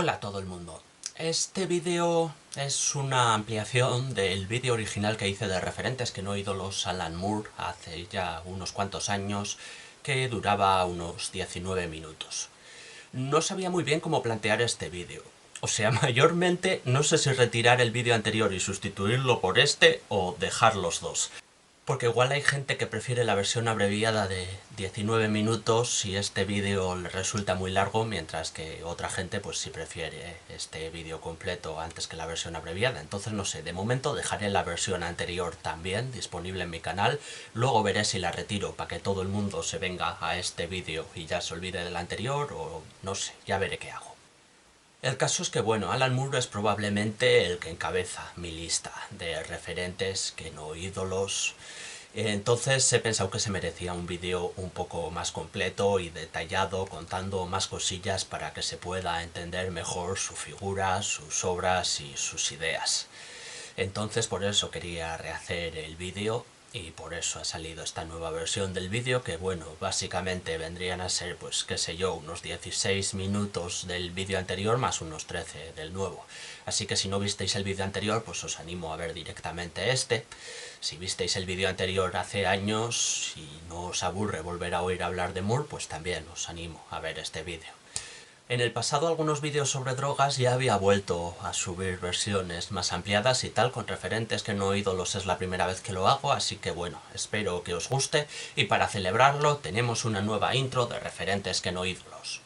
Hola a todo el mundo. Este vídeo es una ampliación del vídeo original que hice de referentes que no ídolos Alan Moore hace ya unos cuantos años, que duraba unos 19 minutos. No sabía muy bien cómo plantear este vídeo. O sea, mayormente no sé si retirar el vídeo anterior y sustituirlo por este o dejar los dos. Porque igual hay gente que prefiere la versión abreviada de 19 minutos y este vídeo le resulta muy largo, mientras que otra gente pues sí prefiere este vídeo completo antes que la versión abreviada. Entonces no sé, de momento dejaré la versión anterior también disponible en mi canal, luego veré si la retiro para que todo el mundo se venga a este vídeo y ya se olvide del anterior, o no sé, ya veré qué hago. El caso es que, bueno, Alan Moore es probablemente el que encabeza mi lista de referentes que no ídolos. Entonces he pensado que se merecía un vídeo un poco más completo y detallado, contando más cosillas para que se pueda entender mejor su figura, sus obras y sus ideas. Entonces por eso quería rehacer el vídeo y por eso ha salido esta nueva versión del vídeo, que bueno, básicamente vendrían a ser, pues qué sé yo, unos 16 minutos del vídeo anterior más unos 13 del nuevo. Así que si no visteis el vídeo anterior, pues os animo a ver directamente este. Si visteis el vídeo anterior hace años y no os aburre volver a oír hablar de Moore, pues también os animo a ver este vídeo. En el pasado algunos vídeos sobre drogas ya había vuelto a subir versiones más ampliadas y tal, con referentes que no ídolos es la primera vez que lo hago, así que bueno, espero que os guste, y para celebrarlo tenemos una nueva intro de referentes que no ídolos.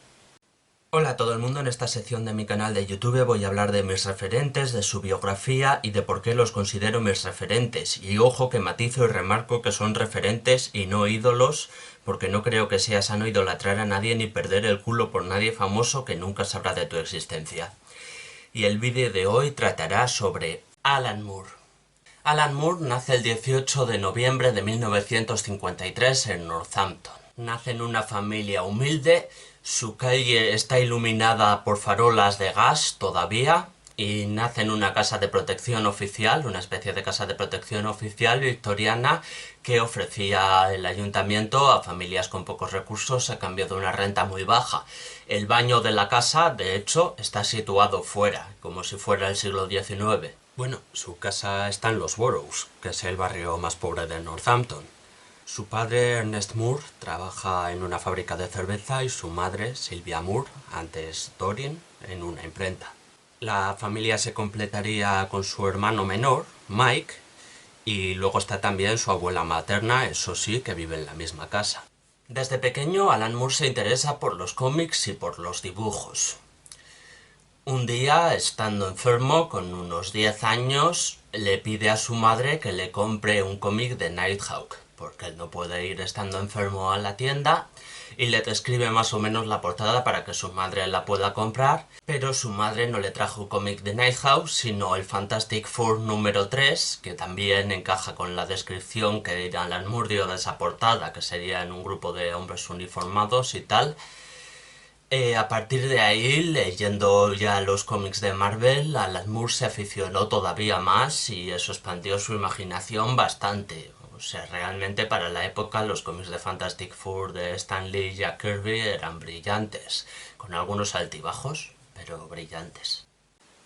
Hola a todo el mundo, en esta sección de mi canal de YouTube voy a hablar de mis referentes, de su biografía y de por qué los considero mis referentes. Y ojo que matizo y remarco que son referentes y no ídolos, porque no creo que sea sano idolatrar a nadie ni perder el culo por nadie famoso que nunca sabrá de tu existencia. Y el vídeo de hoy tratará sobre Alan Moore. Alan Moore nace el 18 de noviembre de 1953 en Northampton. Nace en una familia humilde, su calle está iluminada por farolas de gas todavía, y nace en una casa de protección oficial, una especie de casa de protección oficial victoriana que ofrecía el ayuntamiento a familias con pocos recursos a cambio de una renta muy baja. El baño de la casa, de hecho, está situado fuera, como si fuera el siglo XIX. Bueno, su casa está en los Burrows, que es el barrio más pobre de Northampton. Su padre, Ernest Moore, trabaja en una fábrica de cerveza y su madre, Sylvia Moore, antes Doreen, en una imprenta. La familia se completaría con su hermano menor, Mike, y luego está también su abuela materna, eso sí, que vive en la misma casa. Desde pequeño, Alan Moore se interesa por los cómics y por los dibujos. Un día, estando enfermo, con unos 10 años, le pide a su madre que le compre un cómic de Nighthawk, porque él no puede ir estando enfermo a la tienda, y le describe más o menos la portada para que su madre la pueda comprar, pero su madre no le trajo un cómic de Nighthawk, sino el Fantastic Four número 3, que también encaja con la descripción que Alan Moore dio de esa portada, que sería en un grupo de hombres uniformados y tal. A partir de ahí, leyendo ya los cómics de Marvel, Alan Moore se aficionó todavía más y eso expandió su imaginación bastante. O sea, realmente para la época los cómics de Fantastic Four de Stan Lee y Jack Kirby eran brillantes, con algunos altibajos, pero brillantes.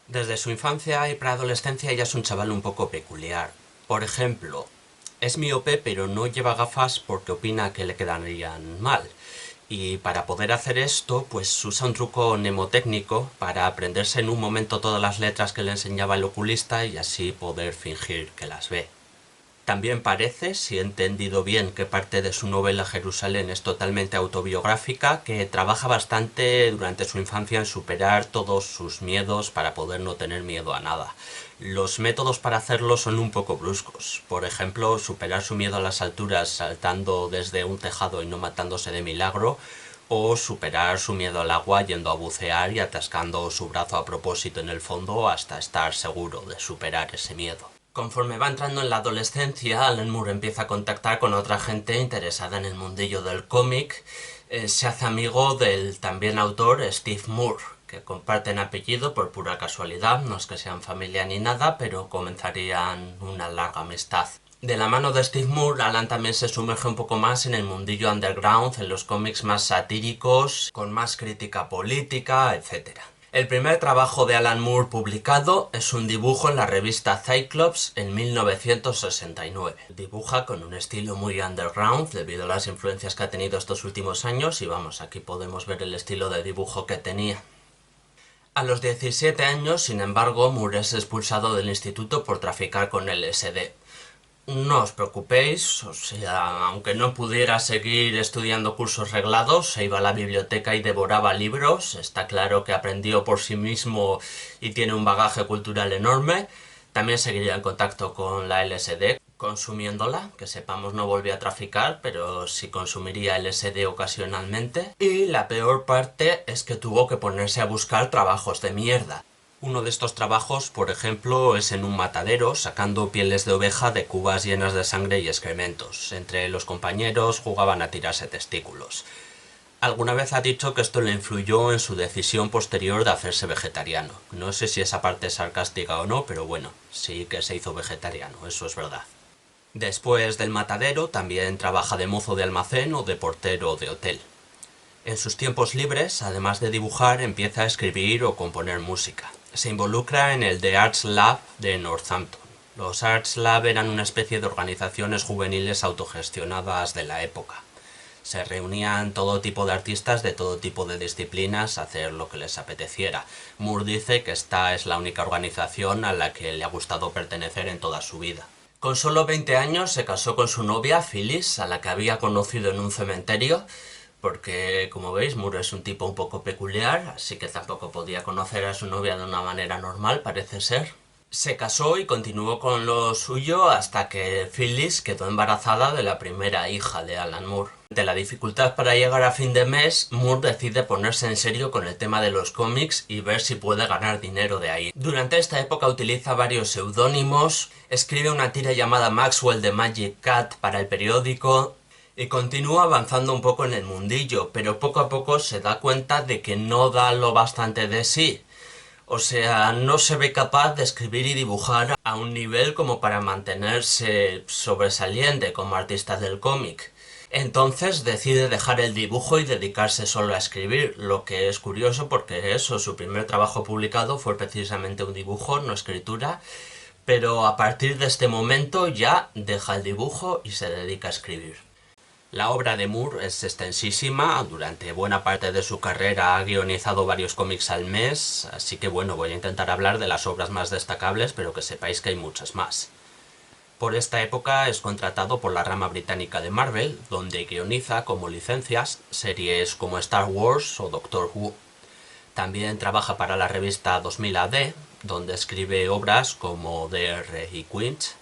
Desde su infancia y preadolescencia ya es un chaval un poco peculiar. Por ejemplo, es miope pero no lleva gafas porque opina que le quedarían mal. Y para poder hacer esto, pues usa un truco mnemotécnico para aprenderse en un momento todas las letras que le enseñaba el oculista y así poder fingir que las ve. También parece, si he entendido bien que parte de su novela Jerusalén es totalmente autobiográfica, que trabaja bastante durante su infancia en superar todos sus miedos para poder no tener miedo a nada. Los métodos para hacerlo son un poco bruscos. Por ejemplo, superar su miedo a las alturas saltando desde un tejado y no matándose de milagro, o superar su miedo al agua yendo a bucear y atascando su brazo a propósito en el fondo hasta estar seguro de superar ese miedo. Conforme va entrando en la adolescencia, Alan Moore empieza a contactar con otra gente interesada en el mundillo del cómic. Se hace amigo del también autor Steve Moore, que comparten apellido por pura casualidad, no es que sean familia ni nada, pero comenzarían una larga amistad. De la mano de Steve Moore, Alan también se sumerge un poco más en el mundillo underground, en los cómics más satíricos, con más crítica política, etc. El primer trabajo de Alan Moore publicado es un dibujo en la revista Cyclops en 1969. Dibuja con un estilo muy underground debido a las influencias que ha tenido estos últimos años y vamos, aquí podemos ver el estilo de dibujo que tenía. A los 17 años, sin embargo, Moore es expulsado del instituto por traficar con LSD. No os preocupéis, o sea, aunque no pudiera seguir estudiando cursos reglados, se iba a la biblioteca y devoraba libros, está claro que aprendió por sí mismo y tiene un bagaje cultural enorme. También seguiría en contacto con la LSD, consumiéndola, que sepamos no volvió a traficar, pero sí consumiría LSD ocasionalmente. Y la peor parte es que tuvo que ponerse a buscar trabajos de mierda. Uno de estos trabajos, por ejemplo, es en un matadero, sacando pieles de oveja de cubas llenas de sangre y excrementos. Entre los compañeros jugaban a tirarse testículos. Alguna vez ha dicho que esto le influyó en su decisión posterior de hacerse vegetariano. No sé si esa parte es sarcástica o no, pero bueno, sí que se hizo vegetariano, eso es verdad. Después del matadero, también trabaja de mozo de almacén o de portero de hotel. En sus tiempos libres, además de dibujar, empieza a escribir o componer música. Se involucra en el The Arts Lab de Northampton. Los Arts Lab eran una especie de organizaciones juveniles autogestionadas de la época. Se reunían todo tipo de artistas de todo tipo de disciplinas a hacer lo que les apeteciera. Moore dice que esta es la única organización a la que le ha gustado pertenecer en toda su vida. Con solo 20 años se casó con su novia, Phyllis, a la que había conocido en un cementerio, porque, como veis, Moore es un tipo un poco peculiar, así que tampoco podía conocer a su novia de una manera normal, parece ser. Se casó y continuó con lo suyo hasta que Phyllis quedó embarazada de la primera hija de Alan Moore. De la dificultad para llegar a fin de mes, Moore decide ponerse en serio con el tema de los cómics y ver si puede ganar dinero de ahí. Durante esta época utiliza varios seudónimos, escribe una tira llamada Maxwell the Magic Cat para el periódico, y continúa avanzando un poco en el mundillo, pero poco a poco se da cuenta de que no da lo bastante de sí. O sea, no se ve capaz de escribir y dibujar a un nivel como para mantenerse sobresaliente como artista del cómic. Entonces decide dejar el dibujo y dedicarse solo a escribir, lo que es curioso porque eso, su primer trabajo publicado fue precisamente un dibujo, no escritura, pero a partir de este momento ya deja el dibujo y se dedica a escribir. La obra de Moore es extensísima, durante buena parte de su carrera ha guionizado varios cómics al mes, así que bueno, voy a intentar hablar de las obras más destacables, pero que sepáis que hay muchas más. Por esta época es contratado por la rama británica de Marvel, donde guioniza como licencias series como Star Wars o Doctor Who. También trabaja para la revista 2000 AD, donde escribe obras como DR y Quinch.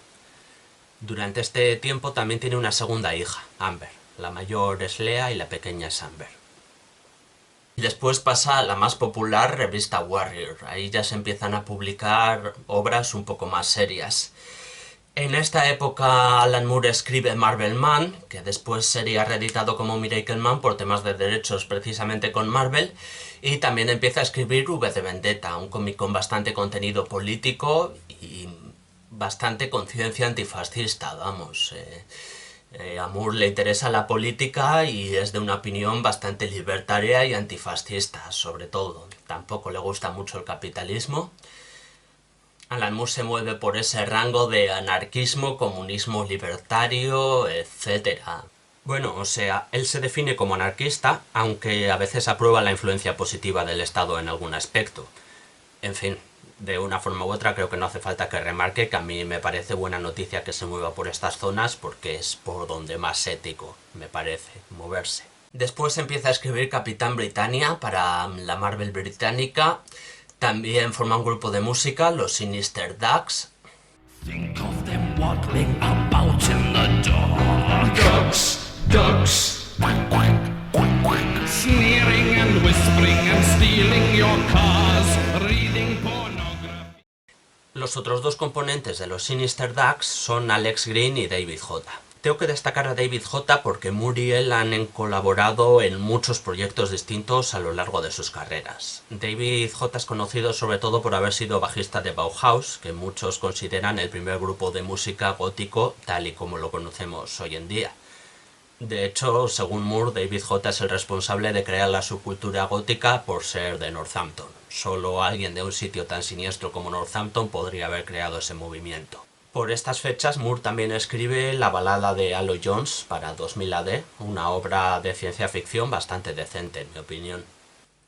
Durante este tiempo también tiene una segunda hija, Amber. La mayor es Lea y la pequeña es Amber. Después pasa a la más popular revista Warrior. Ahí ya se empiezan a publicar obras un poco más serias. En esta época Alan Moore escribe Marvel Man, que después sería reeditado como Miracle Man por temas de derechos precisamente con Marvel, y también empieza a escribir V de Vendetta, un cómic con bastante contenido político y bastante conciencia antifascista, vamos. A Moore le interesa la política y es de una opinión bastante libertaria y antifascista, sobre todo. Tampoco le gusta mucho el capitalismo. Alan Moore se mueve por ese rango de anarquismo, comunismo libertario, etc. Bueno, o sea, él se define como anarquista, aunque a veces aprueba la influencia positiva del Estado en algún aspecto. En fin, de una forma u otra creo que no hace falta que remarque que a mí me parece buena noticia que se mueva por estas zonas porque es por donde más ético me parece moverse. Después empieza a escribir Capitán Britannia para la Marvel británica. También forma un grupo de música, los Sinister Ducks. Think of them waddling about in the dark. Ducks, ducks, quack, quack, quack, quack. Sneering and whispering and stealing your cars, reading pornography. Los otros dos componentes de los Sinister Ducks son Alex Green y David J. Tengo que destacar a David J. porque Moore y él han colaborado en muchos proyectos distintos a lo largo de sus carreras. David J. es conocido sobre todo por haber sido bajista de Bauhaus, que muchos consideran el primer grupo de música gótico tal y como lo conocemos hoy en día. De hecho, según Moore, David J. es el responsable de crear la subcultura gótica por ser de Northampton. Solo alguien de un sitio tan siniestro como Northampton podría haber creado ese movimiento. Por estas fechas, Moore también escribe la balada de Aloy Jones para 2000 AD, una obra de ciencia ficción bastante decente, en mi opinión.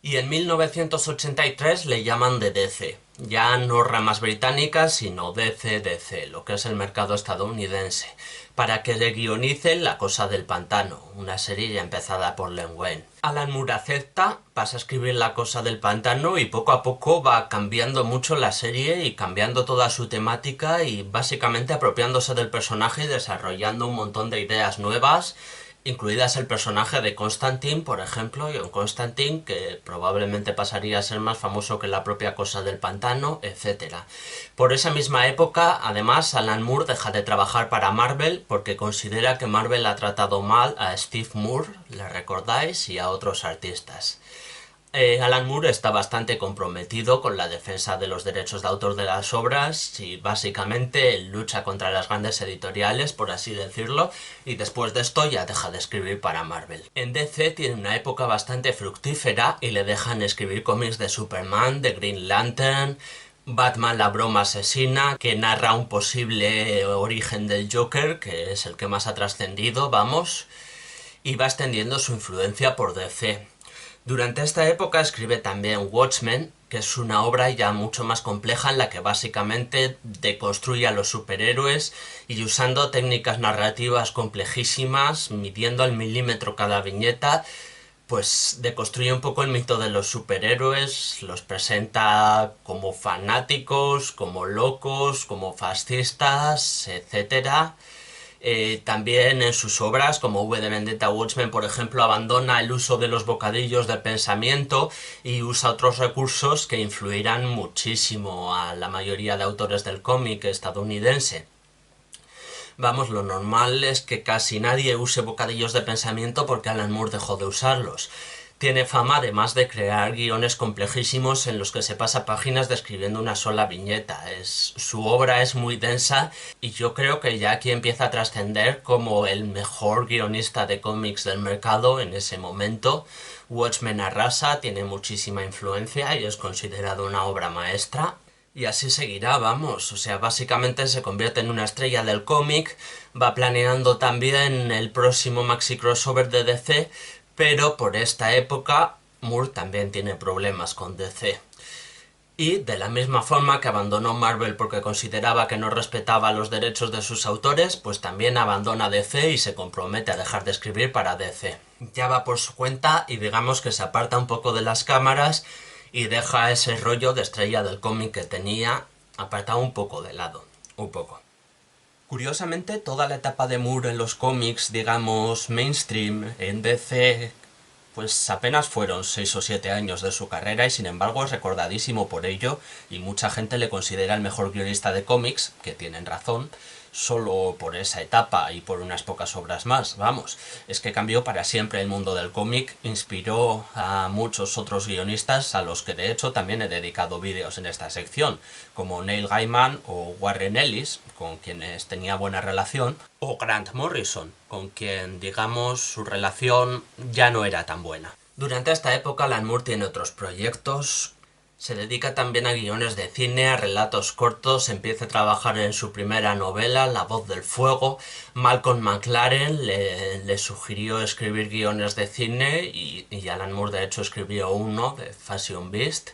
Y en 1983 le llaman de DC, ya no ramas británicas, sino DC, lo que es el mercado estadounidense, para que le guionicen La cosa del pantano, una serie ya empezada por Len Wein. Alan Moore acepta, pasa a escribir La cosa del pantano y poco a poco va cambiando mucho la serie y cambiando toda su temática y básicamente apropiándose del personaje y desarrollando un montón de ideas nuevas, incluidas el personaje de Constantine, por ejemplo, John Constantine, que probablemente pasaría a ser más famoso que la propia cosa del pantano, etc. Por esa misma época, además, Alan Moore deja de trabajar para Marvel porque considera que Marvel ha tratado mal a Steve Moore, ¿le recordáis?, y a otros artistas. Alan Moore está bastante comprometido con la defensa de los derechos de autor de las obras y básicamente lucha contra las grandes editoriales, por así decirlo, y después de esto ya deja de escribir para Marvel. En DC tiene una época bastante fructífera y le dejan escribir cómics de Superman, de Green Lantern, Batman la broma asesina, que narra un posible origen del Joker, que es el que más ha trascendido, vamos, y va extendiendo su influencia por DC. Durante esta época escribe también Watchmen, que es una obra ya mucho más compleja en la que básicamente deconstruye a los superhéroes y usando técnicas narrativas complejísimas, midiendo al milímetro cada viñeta, pues deconstruye un poco el mito de los superhéroes, los presenta como fanáticos, como locos, como fascistas, etcétera. También en sus obras, como V de Vendetta Watchmen, por ejemplo, abandona el uso de los bocadillos del pensamiento y usa otros recursos que influirán muchísimo a la mayoría de autores del cómic estadounidense. Vamos, lo normal es que casi nadie use bocadillos de pensamiento porque Alan Moore dejó de usarlos. Tiene fama además de crear guiones complejísimos en los que se pasa páginas describiendo una sola viñeta. Su obra es muy densa y yo creo que ya aquí empieza a trascender como el mejor guionista de cómics del mercado en ese momento. Watchmen arrasa, tiene muchísima influencia y es considerado una obra maestra. Y así seguirá, vamos, o sea, básicamente se convierte en una estrella del cómic, va planeando también el próximo maxi crossover de DC, pero por esta época Moore también tiene problemas con DC. Y de la misma forma que abandonó Marvel porque consideraba que no respetaba los derechos de sus autores, pues también abandona DC y se compromete a dejar de escribir para DC. Ya va por su cuenta y digamos que se aparta un poco de las cámaras y deja ese rollo de estrella del cómic que tenía apartado un poco de lado, un poco. Curiosamente, toda la etapa de Moore en los cómics, digamos, mainstream, en DC, pues apenas fueron 6 o 7 años de su carrera y sin embargo es recordadísimo por ello y mucha gente le considera el mejor guionista de cómics, que tienen razón, solo por esa etapa y por unas pocas obras más, vamos. Es que cambió para siempre el mundo del cómic, inspiró a muchos otros guionistas a los que de hecho también he dedicado vídeos en esta sección, como Neil Gaiman o Warren Ellis, con quienes tenía buena relación, o Grant Morrison, con quien, digamos, su relación ya no era tan buena. Durante esta época Alan Moore tiene otros proyectos. Se dedica también a guiones de cine, a relatos cortos, empieza a trabajar en su primera novela, La voz del fuego. Malcolm McLaren le sugirió escribir guiones de cine y Alan Moore de hecho escribió uno, de Fashion Beast,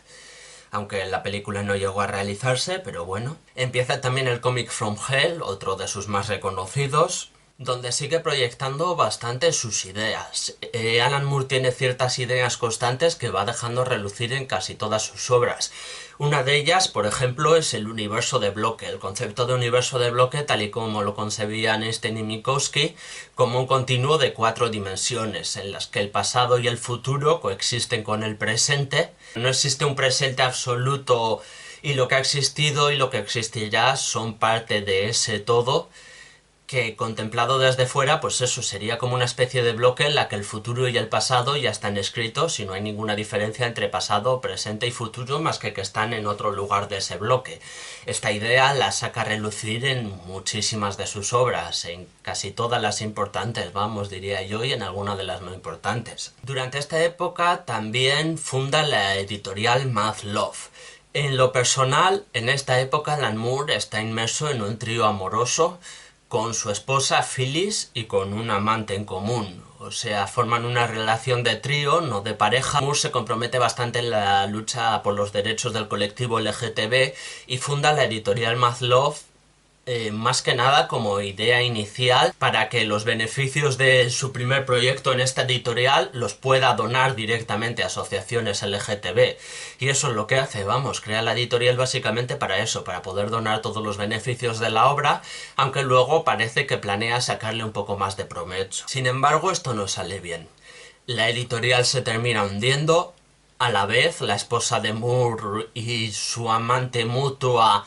aunque la película no llegó a realizarse, pero bueno. Empieza también el cómic From Hell, otro de sus más reconocidos, donde sigue proyectando bastante sus ideas. Alan Moore tiene ciertas ideas constantes que va dejando relucir en casi todas sus obras. Una de ellas, por ejemplo, es el universo de bloque, el concepto de universo de bloque tal y como lo concebían Einstein y Minkowski, como un continuo de 4 dimensiones, en las que el pasado y el futuro coexisten con el presente. No existe un presente absoluto y lo que ha existido y lo que existirá son parte de ese todo. que contemplado desde fuera, pues eso sería como una especie de bloque en la que el futuro y el pasado ya están escritos y no hay ninguna diferencia entre pasado, presente y futuro más que están en otro lugar de ese bloque. Esta idea la saca a relucir en muchísimas de sus obras, en casi todas las importantes, vamos, diría yo, y en algunas de las no importantes. Durante esta época también funda la editorial Math Love. En lo personal, en esta época Alan Moore está inmerso en un trío amoroso con su esposa Phyllis y con un amante en común. O sea, forman una relación de trío, no de pareja. Moore se compromete bastante en la lucha por los derechos del colectivo LGTB y funda la editorial Math Love, más que nada como idea inicial para que los beneficios de su primer proyecto en esta editorial los pueda donar directamente a asociaciones LGTB. Y eso es lo que hace, vamos, crea la editorial básicamente para eso, para poder donar todos los beneficios de la obra, aunque luego parece que planea sacarle un poco más de provecho. Sin embargo, esto no sale bien. La editorial se termina hundiendo, a la vez la esposa de Moore y su amante mutua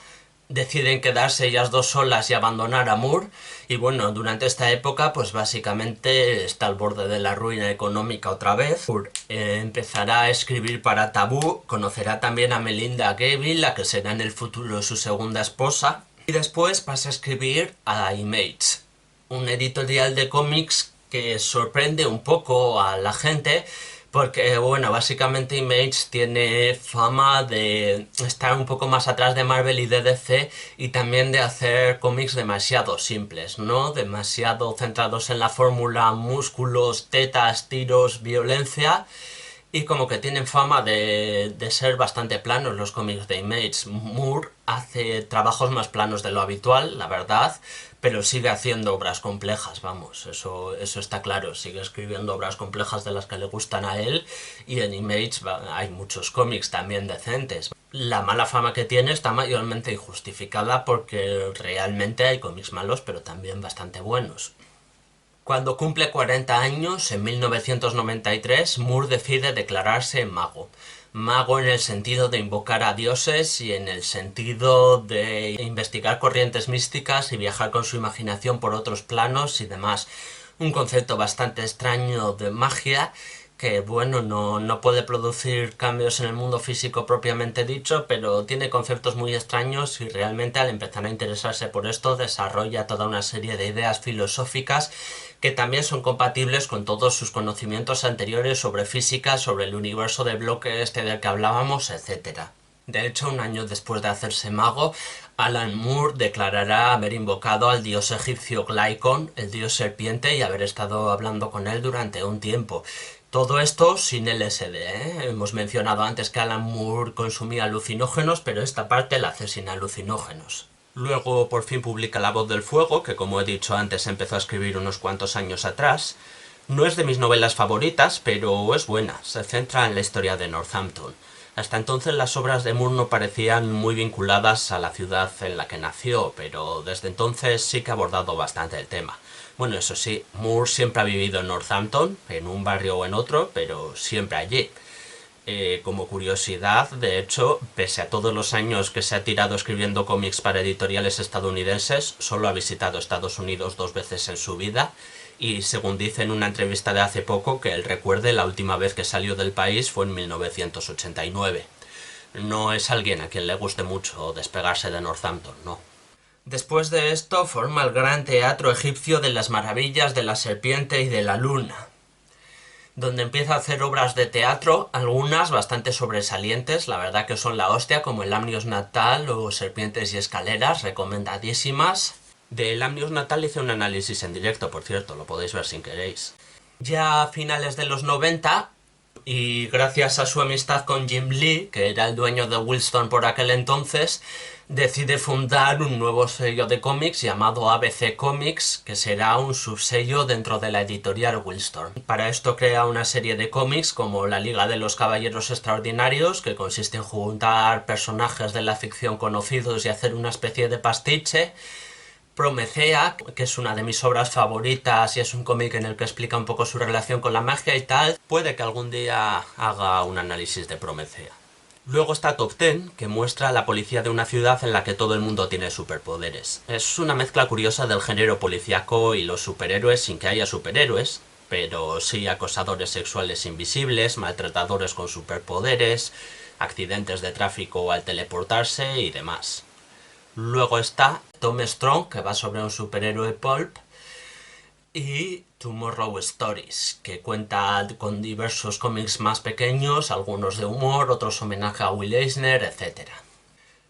deciden quedarse ellas dos solas y abandonar a Moore, y bueno, durante esta época pues básicamente está al borde de la ruina económica otra vez. Moore empezará a escribir para Taboo, conocerá también a Melinda Gavey, la que será en el futuro su segunda esposa, y después pasa a escribir a Image, un editorial de cómics que sorprende un poco a la gente, porque, bueno, básicamente Image tiene fama de estar un poco más atrás de Marvel y de DC y también de hacer cómics demasiado simples, ¿no? Demasiado centrados en la fórmula músculos, tetas, tiros, violencia, y como que tienen fama de ser bastante planos los cómics de Image. Moore hace trabajos más planos de lo habitual, la verdad, pero sigue haciendo obras complejas, vamos, eso está claro, sigue escribiendo obras complejas de las que le gustan a él, y en Image hay muchos cómics también decentes. La mala fama que tiene está mayormente injustificada porque realmente hay cómics malos, pero también bastante buenos. Cuando cumple 40 años, en 1993, Moore decide declararse mago. Mago en el sentido de invocar a dioses y en el sentido de investigar corrientes místicas y viajar con su imaginación por otros planos y demás. Un concepto bastante extraño de magia que, bueno, no puede producir cambios en el mundo físico propiamente dicho, pero tiene conceptos muy extraños y realmente al empezar a interesarse por esto desarrolla toda una serie de ideas filosóficas que también son compatibles con todos sus conocimientos anteriores sobre física, sobre el universo de bloque este del que hablábamos, etc. De hecho, un año después de hacerse mago, Alan Moore declarará haber invocado al dios egipcio Glaikon, el dios serpiente, y haber estado hablando con él durante un tiempo. Todo esto sin LSD, ¿eh? Hemos mencionado antes que Alan Moore consumía alucinógenos, pero esta parte la hace sin alucinógenos. Luego por fin publica La voz del fuego, que como he dicho antes empezó a escribir unos cuantos años atrás. No es de mis novelas favoritas, pero es buena, se centra en la historia de Northampton. Hasta entonces las obras de Moore no parecían muy vinculadas a la ciudad en la que nació, pero desde entonces sí que ha abordado bastante el tema. Bueno, eso sí, Moore siempre ha vivido en Northampton, en un barrio o en otro, pero siempre allí. Como curiosidad, de hecho, pese a todos los años que se ha tirado escribiendo cómics para editoriales estadounidenses, solo ha visitado Estados Unidos 2 veces en su vida, y según dice en una entrevista de hace poco, que él recuerde la última vez que salió del país fue en 1989. No es alguien a quien le guste mucho despegarse de Northampton, no. Después de esto forma el Gran Teatro Egipcio de las Maravillas de la Serpiente y de la Luna, donde empieza a hacer obras de teatro, algunas bastante sobresalientes, la verdad que son la hostia, como El Amnios Natal o Serpientes y Escaleras, recomendadísimas. De El Amnios Natal hice un análisis en directo, por cierto, lo podéis ver si queréis. Ya a finales de los 90, y gracias a su amistad con Jim Lee, que era el dueño de Wildstorm por aquel entonces, decide fundar un nuevo sello de cómics llamado ABC Comics, que será un subsello dentro de la editorial Wildstorm. Para esto crea una serie de cómics como La Liga de los Caballeros Extraordinarios, que consiste en juntar personajes de la ficción conocidos y hacer una especie de pastiche. Promethea, que es una de mis obras favoritas y es un cómic en el que explica un poco su relación con la magia y tal. Puede que algún día haga un análisis de Promethea. Luego está Top Ten, que muestra a la policía de una ciudad en la que todo el mundo tiene superpoderes. Es una mezcla curiosa del género policíaco y los superhéroes sin que haya superhéroes, pero sí acosadores sexuales invisibles, maltratadores con superpoderes, accidentes de tráfico al teleportarse y demás. Luego está Tom Strong, que va sobre un superhéroe pulp, y Tomorrow Stories, que cuenta con diversos cómics más pequeños, algunos de humor, otros homenaje a Will Eisner, etc.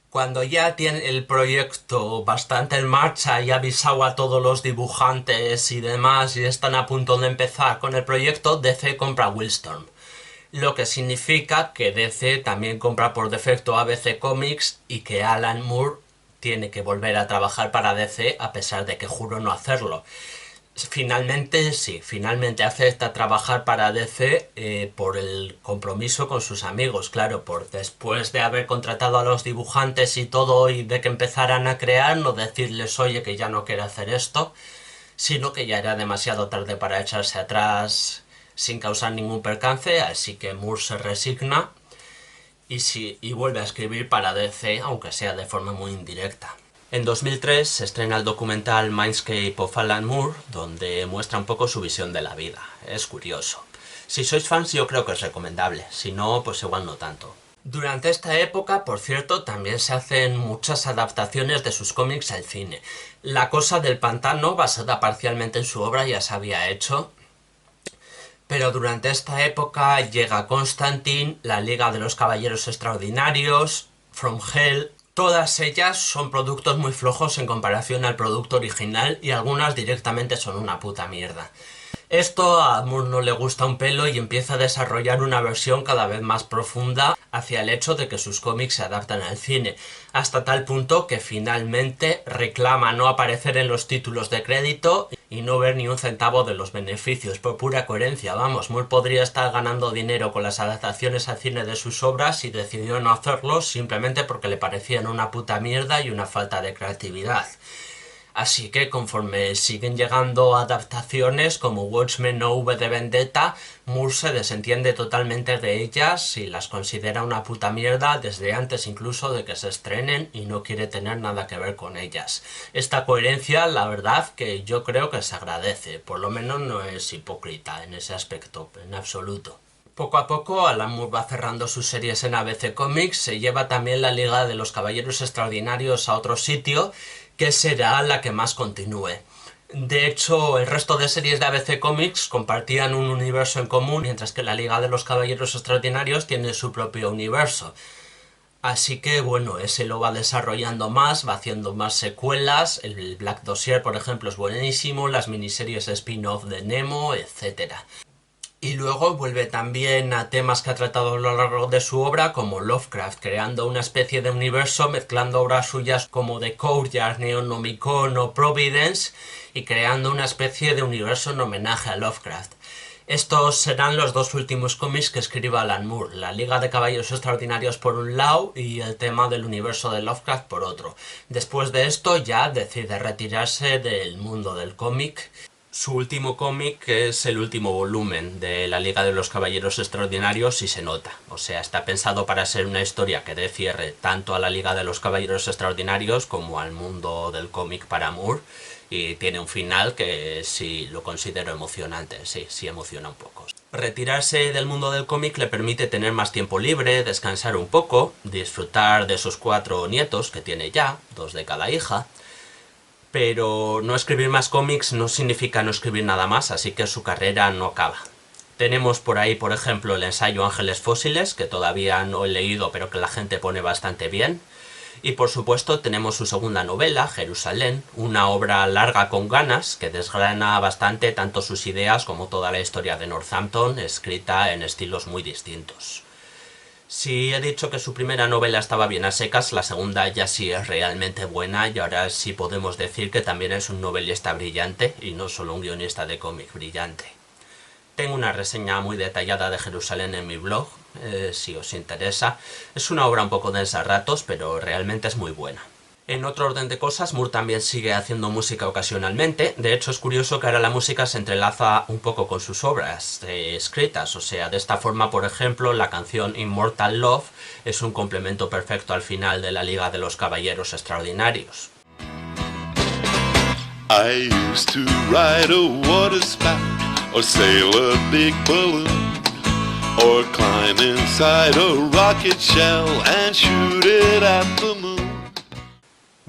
Cuando ya tiene el proyecto bastante en marcha y ha avisado a todos los dibujantes y demás y están a punto de empezar con el proyecto, DC compra Wildstorm. Lo que significa que DC también compra por defecto ABC Comics y que Alan Moore tiene que volver a trabajar para DC a pesar de que juró no hacerlo. Finalmente acepta trabajar para DC por el compromiso con sus amigos, claro, por después de haber contratado a los dibujantes y todo y de que empezaran a crear, no decirles oye que ya no quiere hacer esto, sino que ya era demasiado tarde para echarse atrás sin causar ningún percance, así que Moore se resigna y vuelve a escribir para DC, aunque sea de forma muy indirecta. En 2003 se estrena el documental Mindscape of Alan Moore, donde muestra un poco su visión de la vida. Es curioso. Si sois fans yo creo que es recomendable, si no, pues igual no tanto. Durante esta época, por cierto, también se hacen muchas adaptaciones de sus cómics al cine. La Cosa del Pantano, basada parcialmente en su obra, ya se había hecho, pero durante esta época llega Constantine, La Liga de los Caballeros Extraordinarios, From Hell. Todas ellas son productos muy flojos en comparación al producto original y algunas directamente son una puta mierda. Esto a Moore no le gusta un pelo y empieza a desarrollar una versión cada vez más profunda hacia el hecho de que sus cómics se adaptan al cine, hasta tal punto que finalmente reclama no aparecer en los títulos de crédito y no ver ni un centavo de los beneficios, por pura coherencia, vamos. Moore podría estar ganando dinero con las adaptaciones al cine de sus obras y decidió no hacerlo simplemente porque le parecían una puta mierda y una falta de creatividad. Así que conforme siguen llegando adaptaciones como Watchmen o V de Vendetta, Moore se desentiende totalmente de ellas y las considera una puta mierda desde antes incluso de que se estrenen y no quiere tener nada que ver con ellas. Esta coherencia, la verdad, que yo creo que se agradece, por lo menos no es hipócrita en ese aspecto, en absoluto. Poco a poco, Alan Moore va cerrando sus series en ABC Comics, se lleva también la Liga de los Caballeros Extraordinarios a otro sitio, que será la que más continúe. De hecho, el resto de series de ABC Comics compartían un universo en común, mientras que la Liga de los Caballeros Extraordinarios tiene su propio universo. Así que, bueno, ese lo va desarrollando más, va haciendo más secuelas, el Black Dossier, por ejemplo, es buenísimo, las miniseries spin-off de Nemo, etc. Y luego vuelve también a temas que ha tratado a lo largo de su obra, como Lovecraft, creando una especie de universo, mezclando obras suyas como The Courtyard, Neonomicon o Providence, y creando una especie de universo en homenaje a Lovecraft. Estos serán los dos últimos cómics que escriba Alan Moore, la Liga de Caballeros Extraordinarios por un lado y el tema del universo de Lovecraft por otro. Después de esto ya decide retirarse del mundo del cómic. Su último cómic es el último volumen de la Liga de los Caballeros Extraordinarios y se nota. O sea, está pensado para ser una historia que dé cierre tanto a la Liga de los Caballeros Extraordinarios como al mundo del cómic para Moore. Y tiene un final que sí lo considero emocionante, sí emociona un poco. Retirarse del mundo del cómic le permite tener más tiempo libre, descansar un poco, disfrutar de sus 4 nietos que tiene ya, 2 de cada hija. Pero no escribir más cómics no significa no escribir nada más, así que su carrera no acaba. Tenemos por ahí, por ejemplo, el ensayo Ángeles Fósiles, que todavía no he leído, pero que la gente pone bastante bien. Y por supuesto tenemos su segunda novela, Jerusalén, una obra larga con ganas, que desgrana bastante tanto sus ideas como toda la historia de Northampton, escrita en estilos muy distintos. Si he dicho que su primera novela estaba bien a secas, la segunda ya sí es realmente buena y ahora sí podemos decir que también es un novelista brillante y no solo un guionista de cómic brillante. Tengo una reseña muy detallada de Jerusalén en mi blog, si os interesa. Es una obra un poco densa a ratos, pero realmente es muy buena. En otro orden de cosas, Moore también sigue haciendo música ocasionalmente. De hecho, es curioso que ahora la música se entrelaza un poco con sus obras escritas. O sea, de esta forma, por ejemplo, la canción Immortal Love es un complemento perfecto al final de la Liga de los Caballeros Extraordinarios. I used to ride a water spout or sail a big balloon or climb inside a rocket shell and shoot it at the moon.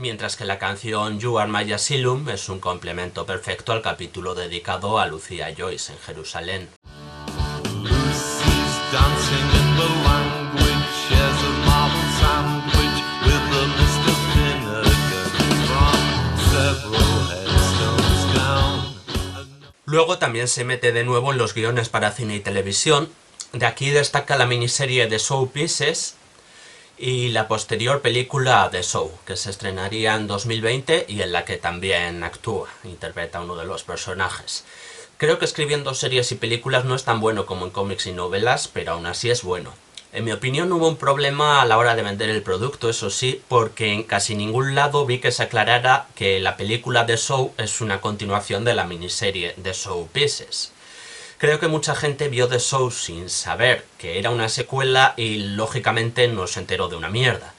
Mientras que la canción You Are My Asylum es un complemento perfecto al capítulo dedicado a Lucía Joyce en Jerusalén. Lucy's dancing in the language, shares a marble sandwich with a Mr. Finnegan from several headstones down. Luego también se mete de nuevo en los guiones para cine y televisión. De aquí destaca la miniserie The Show Pieces y la posterior película The Show, que se estrenaría en 2020 y en la que también actúa, interpreta a uno de los personajes. Creo que escribiendo series y películas no es tan bueno como en cómics y novelas, pero aún así es bueno. En mi opinión hubo un problema a la hora de vender el producto, eso sí, porque en casi ningún lado vi que se aclarara que la película The Show es una continuación de la miniserie The Show Pieces. Creo que mucha gente vio The Show sin saber que era una secuela y lógicamente no se enteró de una mierda.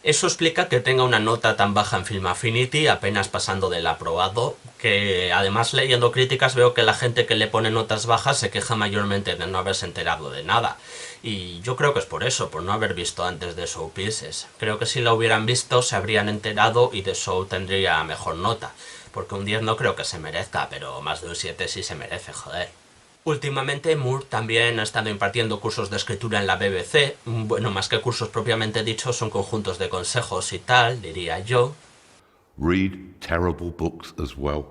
Eso explica que tenga una nota tan baja en Film Affinity, apenas pasando del aprobado, que además leyendo críticas veo que la gente que le pone notas bajas se queja mayormente de no haberse enterado de nada. Y yo creo que es por eso, por no haber visto antes The Show Pieces. Creo que si la hubieran visto se habrían enterado y The Show tendría mejor nota. Porque un 10 no creo que se merezca, pero más de un 7 sí se merece, joder. Últimamente Moore también ha estado impartiendo cursos de escritura en la BBC, bueno, más que cursos propiamente dichos, son conjuntos de consejos y tal, diría yo. Read terrible books as well.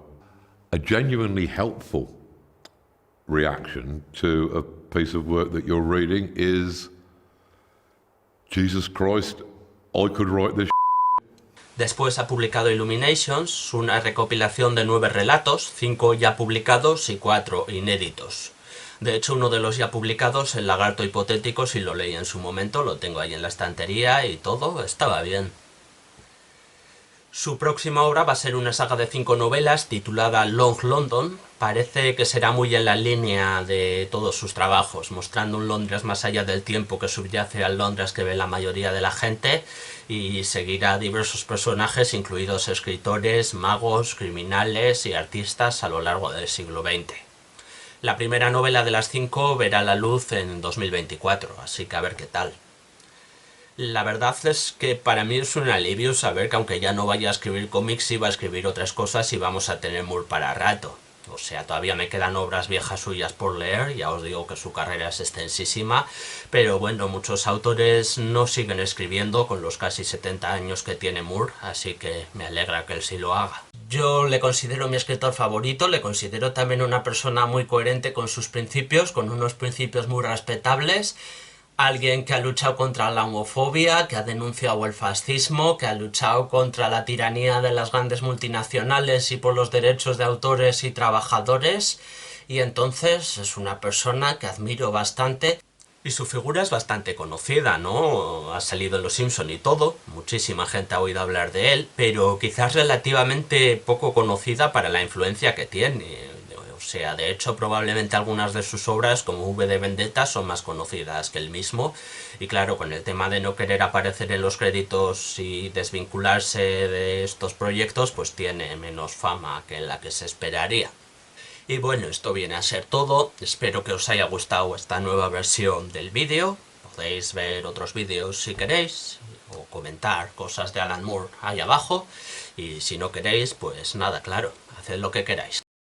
A genuinely helpful reaction to a piece of work that you're reading is, Jesus Christ, I could write this. Después ha publicado Illuminations, una recopilación de 9 relatos, 5 ya publicados y 4 inéditos. De hecho, uno de los ya publicados, El lagarto hipotético, si lo leí en su momento, lo tengo ahí en la estantería y todo, estaba bien. Su próxima obra va a ser una saga de 5 novelas titulada Long London. Parece que será muy en la línea de todos sus trabajos, mostrando un Londres más allá del tiempo que subyace al Londres que ve la mayoría de la gente, y seguirá a diversos personajes, incluidos escritores, magos, criminales y artistas a lo largo del siglo XX. La primera novela de las 5 verá la luz en 2024, así que a ver qué tal. La verdad es que para mí es un alivio saber que aunque ya no vaya a escribir cómics, sí va a escribir otras cosas y vamos a tener Moore para rato. O sea, todavía me quedan obras viejas suyas por leer, ya os digo que su carrera es extensísima, pero bueno, muchos autores no siguen escribiendo con los casi 70 años que tiene Moore, así que me alegra que él sí lo haga. Yo le considero mi escritor favorito, le considero también una persona muy coherente con sus principios, con unos principios muy respetables. Alguien que ha luchado contra la homofobia, que ha denunciado el fascismo, que ha luchado contra la tiranía de las grandes multinacionales y por los derechos de autores y trabajadores, y entonces es una persona que admiro bastante. Y su figura es bastante conocida, ¿no? Ha salido en Los Simpson y todo, muchísima gente ha oído hablar de él, pero quizás relativamente poco conocida para la influencia que tiene. O sea, de hecho, probablemente algunas de sus obras, como V de Vendetta, son más conocidas que él mismo. Y claro, con el tema de no querer aparecer en los créditos y desvincularse de estos proyectos, pues tiene menos fama que la que se esperaría. Y bueno, esto viene a ser todo. Espero que os haya gustado esta nueva versión del vídeo. Podéis ver otros vídeos si queréis, o comentar cosas de Alan Moore ahí abajo. Y si no queréis, pues nada, claro, haced lo que queráis.